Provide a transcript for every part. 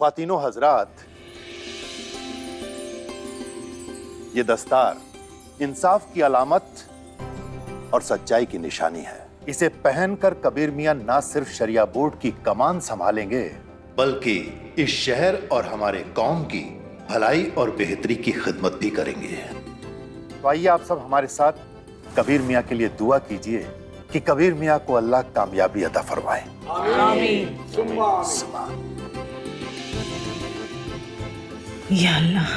ख्वातीनो हजरात, ये दस्तार इंसाफ की अलामत और सच्चाई की निशानी है। इसे पहनकर कबीर मियां ना सिर्फ शरिया बोर्ड की कमान संभालेंगे, बल्कि इस शहर और हमारे कौम की भलाई और बेहतरी की खिदमत भी करेंगे। तो आइए आप सब हमारे साथ कबीर मियां के लिए दुआ कीजिए कि कबीर मियां को अल्लाह कामयाबी अता फरमाए। आमीन। या अल्लाह,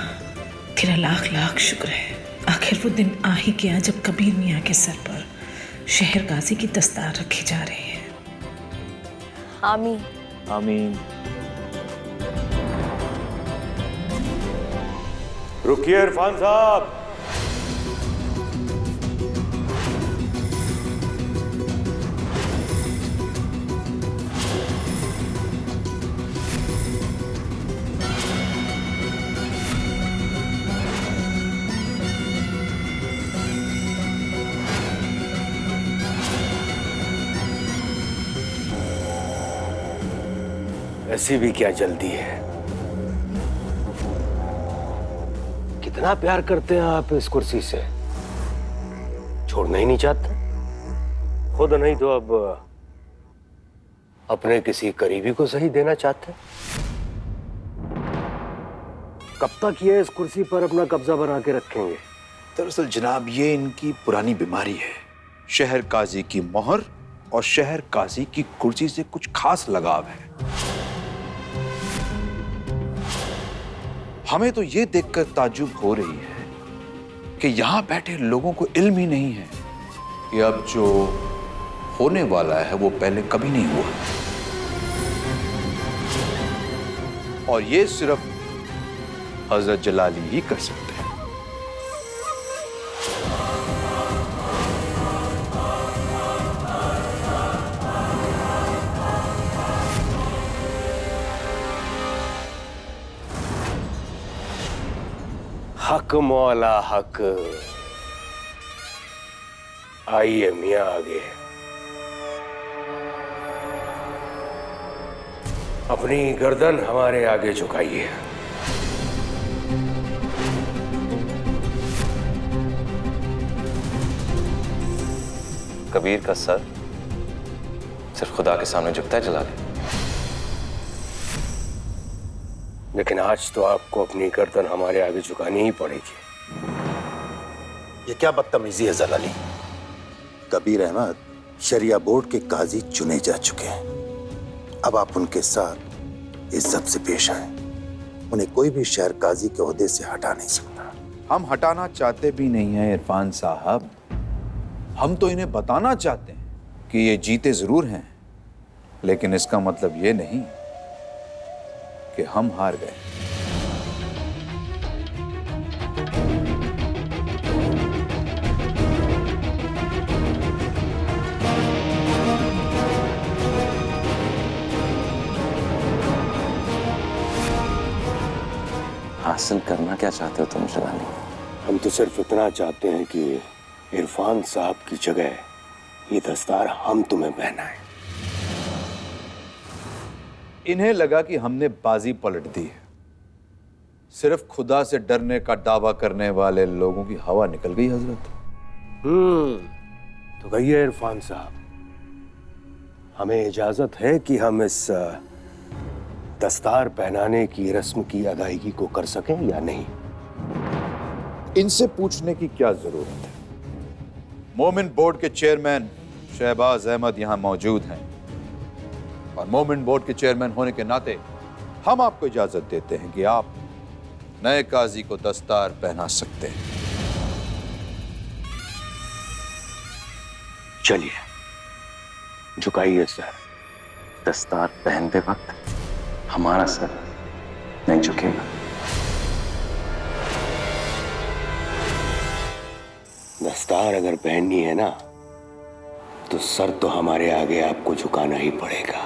तेरा लाख लाख शुक्र है, आखिर वो दिन आ ही गया जब कबीर मियां के सर पर शहर गाजी की दस्तार रखी जा रही है। आमीन। आमीन। रुकिए इरफान साहब। ऐसी भी क्या जल्दी है? कितना प्यार करते हैं आप इस कुर्सी से, छोड़ना ही नहीं चाहते। खुद नहीं तो अब अपने किसी करीबी को सही देना चाहते। कब तक ये इस कुर्सी पर अपना कब्जा बना के रखेंगे? दरअसल जनाब, ये इनकी पुरानी बीमारी है। शहर काजी की मोहर और शहर काजी की कुर्सी से कुछ खास लगाव है। हमें तो ये देखकर ताज्जुब हो रही है कि यहां बैठे लोगों को इल्म ही नहीं है कि अब जो होने वाला है वो पहले कभी नहीं हुआ, और ये सिर्फ हजरत जलाली ही कर सकते हैं। हक मौला हक। आइए मियां आगे, अपनी गर्दन हमारे आगे झुकाइए। कबीर का सर सिर्फ खुदा के सामने झुकता है जलाली। लेकिन आज तो आपको अपनी गर्दन हमारे आगे झुकानी ही पड़ेगी। ये क्या बदतमीजी है जलाली? कबीर अहमद शरिया बोर्ड के काजी चुने जा चुके हैं। अब आप उनके साथ इज्जत से पेश आए। उन्हें कोई भी शहर काजी के ओहदे से हटा नहीं सकता। हम हटाना चाहते भी नहीं हैं इरफान साहब। हम तो इन्हें बताना चाहते हैं कि ये जीते जरूर हैं, लेकिन इसका मतलब ये नहीं कि हम हार गए। हासिल करना क्या चाहते हो तुम जलाली? हम तो सिर्फ इतना चाहते हैं कि इरफान साहब की जगह ये दस्तार हम तुम्हें पहनाएं। इन्हें लगा कि हमने बाजी पलट दी है। सिर्फ खुदा से डरने का दावा करने वाले लोगों की हवा निकल गई हजरत। तो कहिए इरफान साहब, हमें इजाजत है कि हम इस दस्तार पहनाने की रस्म की अदायगी को कर सकें या नहीं? इनसे पूछने की क्या जरूरत है? मोमिन बोर्ड के चेयरमैन शहबाज अहमद यहां मौजूद हैं, और मोमिन बोर्ड के चेयरमैन होने के नाते हम आपको इजाजत देते हैं कि आप नए काजी को दस्तार पहना सकते हैं। चलिए झुकाइए सर। दस्तार पहनते वक्त हमारा सर नहीं झुकेगा। दस्तार अगर पहननी है ना, तो सर तो हमारे आगे आपको झुकाना ही पड़ेगा।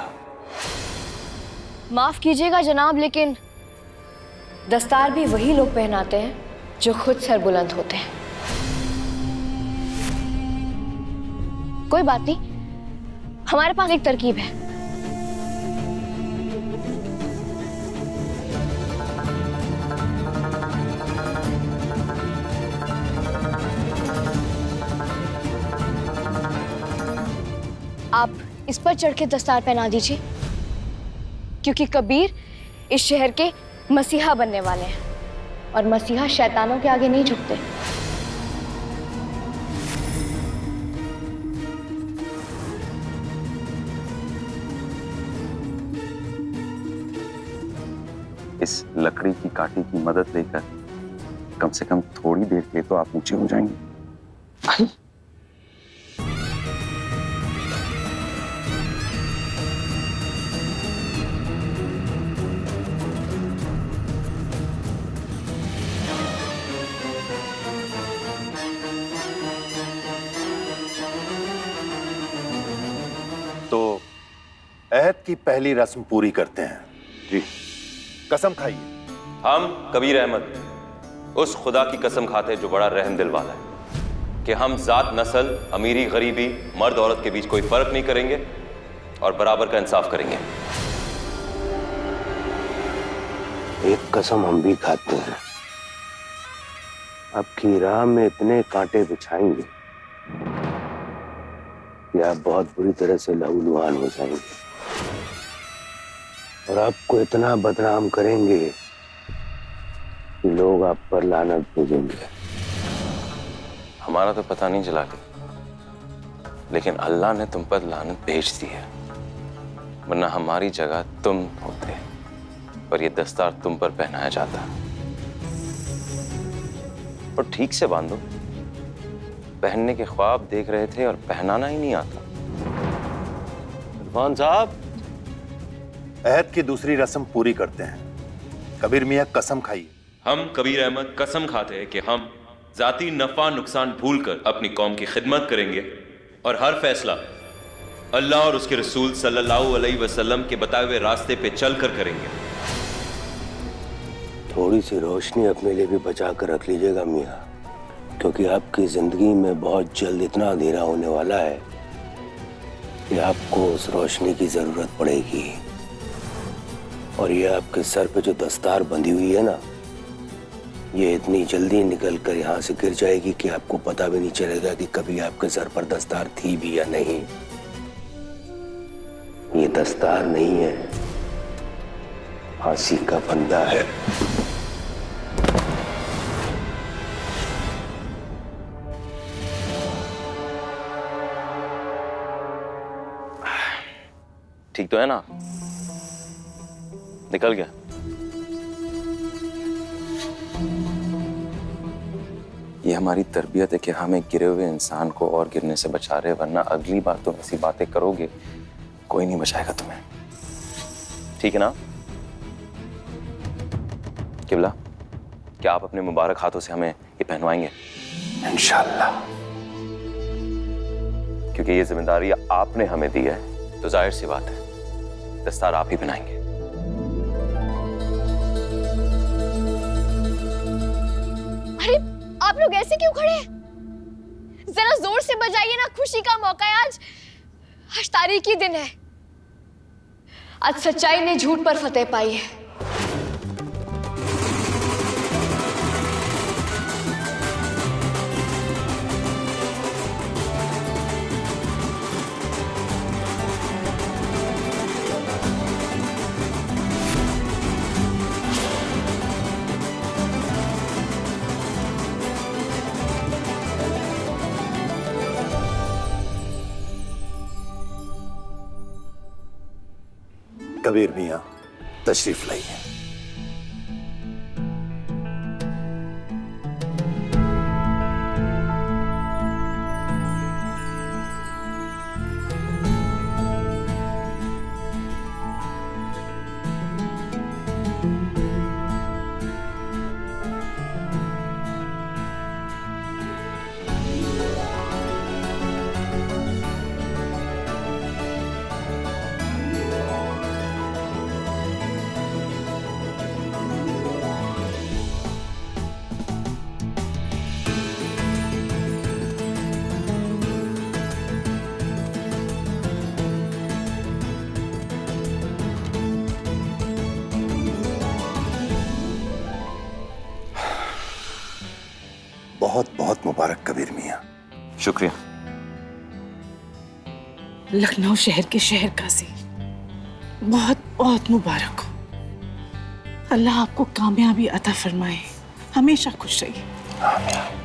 माफ कीजिएगा जनाब, लेकिन दस्तार भी वही लोग पहनाते हैं जो खुद सरबुलंद होते हैं। कोई बात नहीं, हमारे पास एक तरकीब है। इस पर चढ़ के दस्तार पहना दीजिए, क्योंकि कबीर इस शहर के मसीहा बनने वाले हैं और मसीहा शैतानों के आगे नहीं झुकते। इस लकड़ी की काठी की मदद लेकर कम से कम थोड़ी देर के लिए तो आप ऊंचे हो जाएंगे। तो अहद की पहली रस्म पूरी करते हैं। जी। कसम खाइए। हम कबीर अहमद उस खुदा की कसम खाते जो बड़ा रहम दिल वाला है कि हम जात नस्ल, अमीरी गरीबी, मर्द औरत के बीच कोई फर्क नहीं करेंगे और बराबर का इंसाफ करेंगे। एक कसम हम भी खाते हैं, आपकी राह में इतने कांटे बिछाएंगे कि आप बहुत बुरी तरह से लहूलुहान हो जाएंगे और आपको इतना बदनाम करेंगे कि लोग आप पर लानत भेजेंगे। हमारा तो पता नहीं चला कि, लेकिन अल्लाह ने तुम पर लानत भेज दी है, वरना हमारी जगह तुम होते और ये दस्तार तुम पर पहनाया जाता। और ठीक से बांधो, पहनने के ख्वाब देख रहे थे और पहनाना ही नहीं आता। इरफान साहब, अहद की दूसरी रस्म पूरी करते हैं। कबीर मियाँ कसम खाइए। हम कबीर अहमद कसम खाते हैं कि हम जाती नफा नुकसान भूलकर अपनी कौम की खिदमत करेंगे और हर फैसला अल्लाह और उसके रसूल सल्लल्लाहु अलैहि वसल्लम के बताए हुए रास्ते पे चलकर करेंगे। थोड़ी सी रोशनी अपने लिए भी बचा कर रख लीजिएगा मियाँ, क्योंकि आपकी जिंदगी में बहुत जल्द इतना अंधेरा होने वाला है कि आपको उस रोशनी की जरूरत पड़ेगी। और ये आपके सर पे जो दस्तार बंधी हुई है ना, ये इतनी जल्दी निकल कर यहाँ से गिर जाएगी कि आपको पता भी नहीं चलेगा कि कभी आपके सर पर दस्तार थी भी या नहीं। ये दस्तार नहीं है, फांसी का फंदा है। ठीक तो है ना? निकल गया। ये हमारी तरबियत है कि हम एक गिरे हुए इंसान को और गिरने से बचा रहे, वरना अगली बार तुम ऐसी बातें करोगे कोई नहीं बचाएगा तुम्हें। ठीक है ना किबला? क्या आप अपने मुबारक हाथों से हमें ये पहनवाएंगे? इंशाअल्लाह। क्योंकि ये जिम्मेदारी आपने हमें दी है, तो जाहिर सी बात है दस्तार आप ही पहनाएंगे। अरे आप लोग ऐसे क्यों खड़े हैं? जरा जोर से बजाइए ना, खुशी का मौका है आज। आज तारीखी दिन है। आज सच्चाई ने झूठ पर फतेह पाई है। कबीर मियाँ तशरीफ लाइए। बहुत बहुत मुबारक कबीर मियाँ। शुक्रिया। लखनऊ शहर के शहर काजी बहुत बहुत मुबारक हो। अल्लाह आपको कामयाबी अता फरमाए, हमेशा खुश रहिए। आमीन।